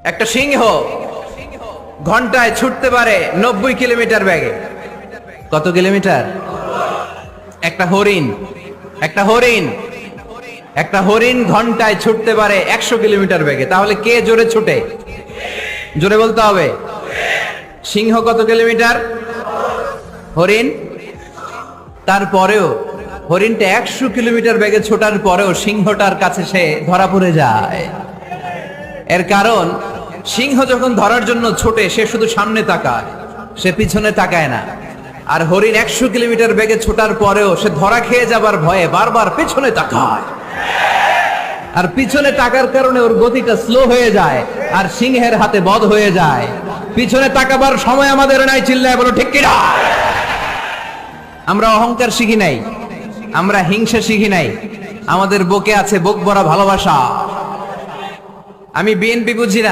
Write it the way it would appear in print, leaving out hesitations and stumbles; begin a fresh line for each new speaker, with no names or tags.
একটা সিংহ ঘন্টায় ছুটতে পারে 90 কিলোমিটার বেগে। কত কিলোমিটার? একটা হরিণ একটা হরিণ ঘন্টায় ছুটতে পারে 100 কিলোমিটার বেগে। তাহলে কে জোরে ছুটে? জোরে বলতে হবে। সিংহ কত কিলোমিটার? হরিণ। তারপরেও হরিণটা 100 কিলোমিটার বেগে ছোটার পরেও সিংহটার কাছে সে ধরা পড়ে যায়। এর কারণ সিংহ যখন ধরার জন্য ছোটে সে শুধু সামনে তাকায়, সে পিছনে তাকায় না। আর হরিণ 100 কিলোমিটার বেগে ছোটার পরেও সে ধরা খেয়ে যাবার ভয়ে বারবার পেছনে তাকায়। আর পিছনে তাকার কারণে ওর গতিটা স্লো হয়ে যায় আর সিংহের হাতে বধ হয়ে যায়। পিছনে তাকাবার সময় আমাদের নাই, চিল্লায় বলো ঠিক কিনা? আমরা অহংকার শিখি নাই, আমরা হিংসা শিখি নাই, আমাদের বুকে আছে বুক ভরা ভালোবাসা। আমি বিএনপি বুঝি না।